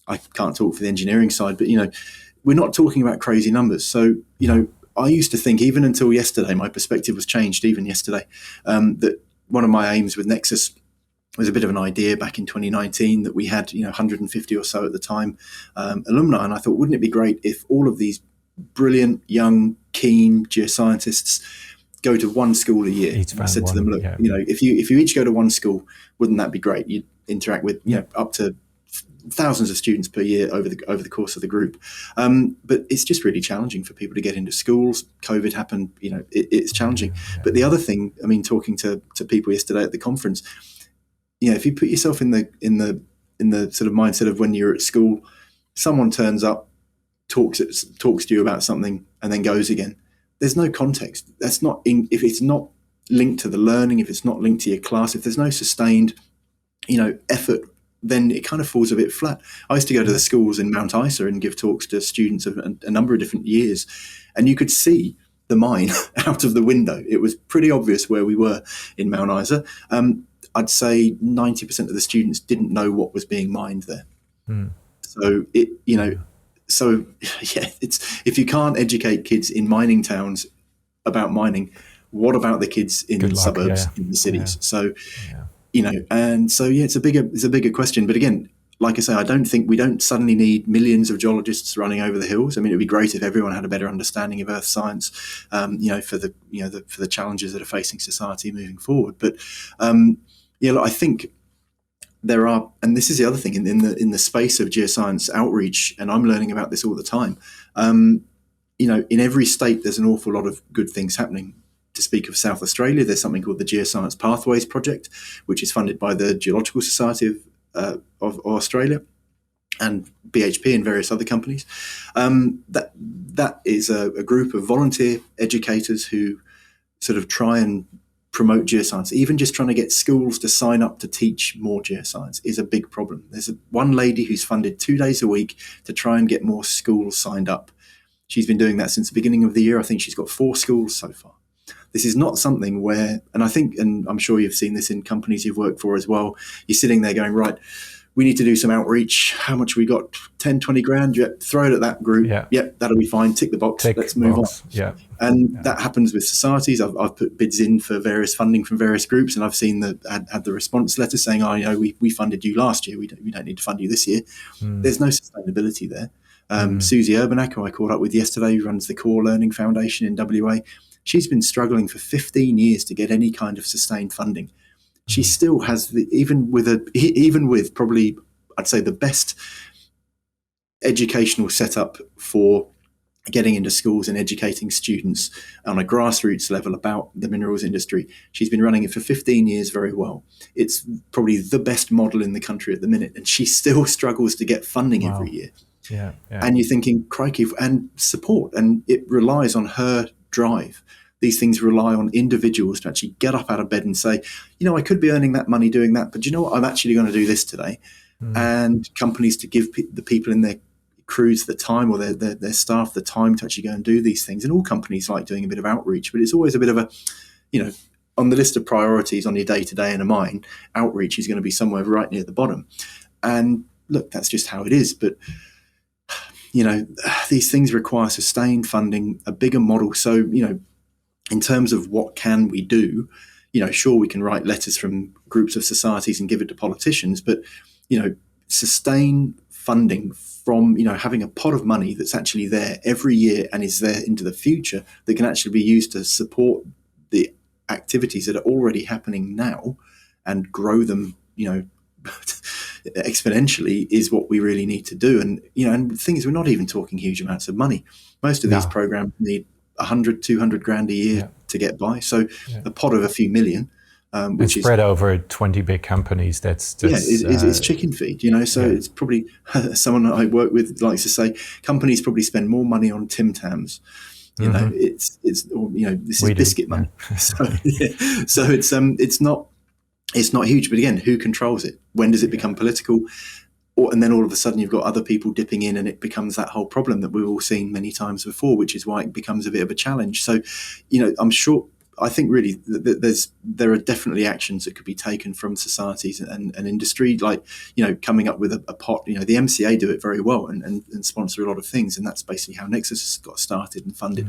I can't talk for the engineering side, but, we're not talking about crazy numbers. So, I used to think, even until yesterday, my perspective was changed even yesterday, that one of my aims with NExUS was a bit of an idea back in 2019 that we had, 150 or so at the time alumni. And I thought, wouldn't it be great if all of these brilliant, young, keen geoscientists go to one school a year? I said to them, look, if you each go to one school, wouldn't that be great? You'd interact with up to thousands of students per year over the course of the group. But it's just really challenging for people to get into schools. COVID happened, it's challenging. But the other thing, talking to people yesterday at the conference, if you put yourself in the sort of mindset of when you're at school, someone turns up, talks to you about something, and then goes again. There's no context. That's not if it's not linked to the learning, if it's not linked to your class, if there's no sustained, effort, then it kind of falls a bit flat. I used to go to the schools in Mount Isa and give talks to students of a number of different years, and you could see the mine out of the window. It was pretty obvious where we were in Mount Isa. I'd say 90% of the students didn't know what was being mined there. So it's, if you can't educate kids in mining towns about mining, what about the kids in the suburbs, in the cities? So, it's a bigger question. But again, like I say, we don't suddenly need millions of geologists running over the hills. It'd be great if everyone had a better understanding of earth science, for the challenges that are facing society moving forward. But, I think there are, and this is the other thing in the space of geoscience outreach, and I'm learning about this all the time. In every state, there's an awful lot of good things happening. To speak of South Australia, there's something called the Geoscience Pathways Project, which is funded by the Geological Society of Australia and BHP and various other companies. That is a group of volunteer educators who sort of try and promote geoscience. Even just trying to get schools to sign up to teach more geoscience is a big problem. There's one lady who's funded 2 days a week to try and get more schools signed up. She's been doing that since the beginning of the year. I think she's got 4 schools so far. This is not something where, and I'm sure you've seen this in companies you've worked for as well, you're sitting there going, right, we need to do some outreach. How much we got? 10, 20 grand? Yep, throw it at that group. Yep, that'll be fine. Tick the box. Let's move on. That happens with societies. I've put bids in for various funding from various groups, and I've seen had the response letter saying, we funded you last year. We don't need to fund you this year. There's no sustainability there. Susie Urbanak, who I caught up with yesterday, who runs the Core Learning Foundation in WA, she's been struggling for 15 years to get any kind of sustained funding. She still has even with probably, I'd say, the best educational setup for getting into schools and educating students on a grassroots level about the minerals industry. She's been running it for 15 years very well. It's probably the best model in the country at the minute, and she still struggles to get funding every year. And you're thinking, crikey, and support, and it relies on her drive. These things rely on individuals to actually get up out of bed and say, I could be earning that money doing that, but do you know what? I'm actually going to do this today. And companies to give the people in their crews the time, or their staff the time to actually go and do these things. And all companies like doing a bit of outreach, but it's always a bit of a, on the list of priorities on your day-to-day in a mine, outreach is going to be somewhere right near the bottom. And look, that's just how it is. But these things require sustained funding, a bigger model. So, in terms of what can we do, sure, we can write letters from groups of societies and give it to politicians, but, sustain funding from, having a pot of money that's actually there every year and is there into the future that can actually be used to support the activities that are already happening now and grow them, exponentially is what we really need to do. And, and the thing is, we're not even talking huge amounts of money. Most of these programs need 100, 200 grand a year to get by. So a pot of a few million, which is spread over 20 big companies. It's chicken feed, So it's probably someone I work with likes to say companies probably spend more money on Tim Tams. This is biscuit money. So it's not huge. But again, who controls it? When does it become political? and then all of a sudden you've got other people dipping in, and it becomes that whole problem that we've all seen many times before, which is why it becomes a bit of a challenge. So, I think really there are definitely actions that could be taken from societies and industry, like, coming up with a pot. The MCA do it very well and sponsor a lot of things, and that's basically how NExUS got started and funded.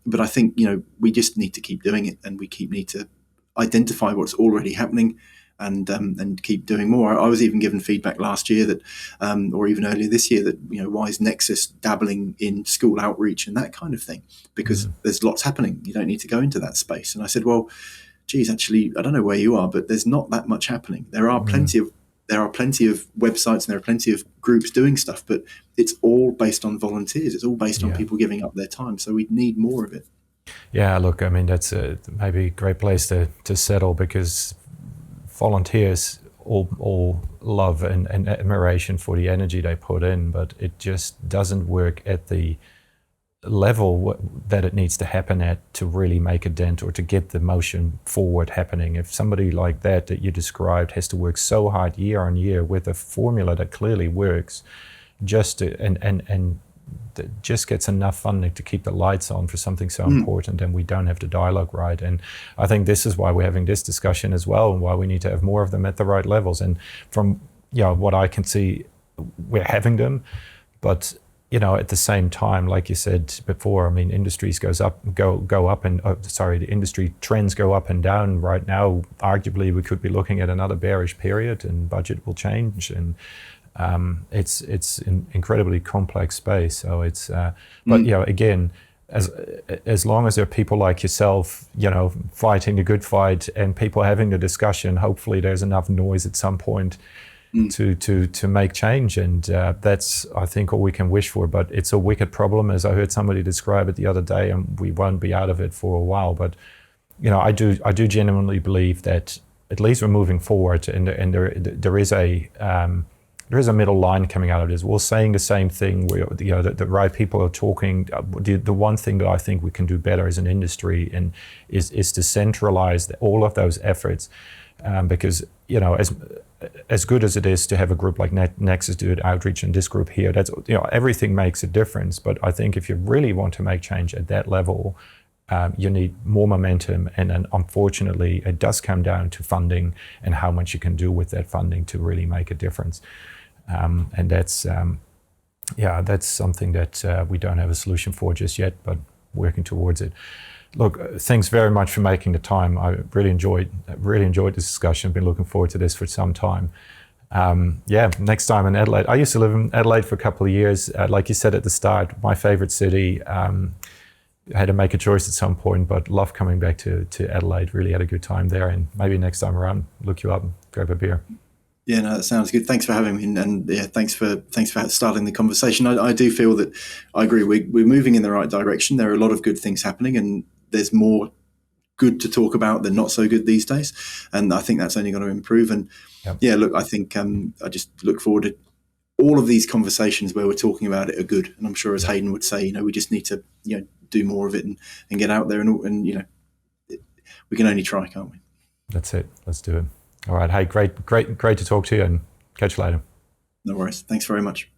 But I think, we just need to keep doing it, and we need to identify what's already happening and keep doing more. I was even given feedback last year that, or even earlier this year, that, why is NExUS dabbling in school outreach and that kind of thing? Because there's lots happening. You don't need to go into that space. And I said, well, geez, actually, I don't know where you are, but there's not that much happening. There are plenty of websites, and there are plenty of groups doing stuff, but it's all based on volunteers. It's all based on people giving up their time. So we need more of it. Yeah, look, I mean, that's maybe a great place to settle, because volunteers all love and admiration for the energy they put in, but it just doesn't work at the level that it needs to happen at to really make a dent or to get the motion forward happening. If somebody like that you described has to work so hard year on year with a formula that clearly works, just gets enough funding to keep the lights on for something so important, and we don't have the dialogue right. And I think this is why we're having this discussion as well, and why we need to have more of them at the right levels. And from what I can see, we're having them, but at the same time, like you said before, I mean, industries go up and the industry trends go up and down. Right now, arguably, we could be looking at another bearish period, and budget will change, and it's an incredibly complex space. So it's, but again, as long as there are people like yourself, fighting the good fight, and people having the discussion, hopefully there's enough noise at some point to make change, and that's, I think, all we can wish for. But it's a wicked problem, as I heard somebody describe it the other day, and we won't be out of it for a while. But I do genuinely believe that at least we're moving forward, and there is a middle line coming out of this. We're saying the same thing. The right people are talking. The one thing that I think we can do better as an industry and is to centralize all of those efforts, because as good as it is to have a group like NExUS do outreach, and this group here, that's everything makes a difference. But I think if you really want to make change at that level, you need more momentum, and then unfortunately it does come down to funding and how much you can do with that funding to really make a difference. And that's something that we don't have a solution for just yet, but working towards it. Look, thanks very much for making the time. I really enjoyed this discussion. I've been looking forward to this for some time. Next time in Adelaide. I used to live in Adelaide for a couple of years. Like you said at the start, my favorite city. I had to make a choice at some point, but love coming back to Adelaide. Really had a good time there, and maybe next time around, look you up and grab a beer. Yeah, no, that sounds good. Thanks for having me, and thanks for starting the conversation. I do feel that I agree. We're moving in the right direction. There are a lot of good things happening, and there's more good to talk about than not so good these days. And I think that's only going to improve. And look, I think I just look forward to all of these conversations where we're talking about it are good. And I'm sure, as Hayden would say, we just need to do more of it and get out there, and we can only try, can't we? That's it. Let's do it. All right. Hey, great to talk to you, and catch you later. No worries. Thanks very much.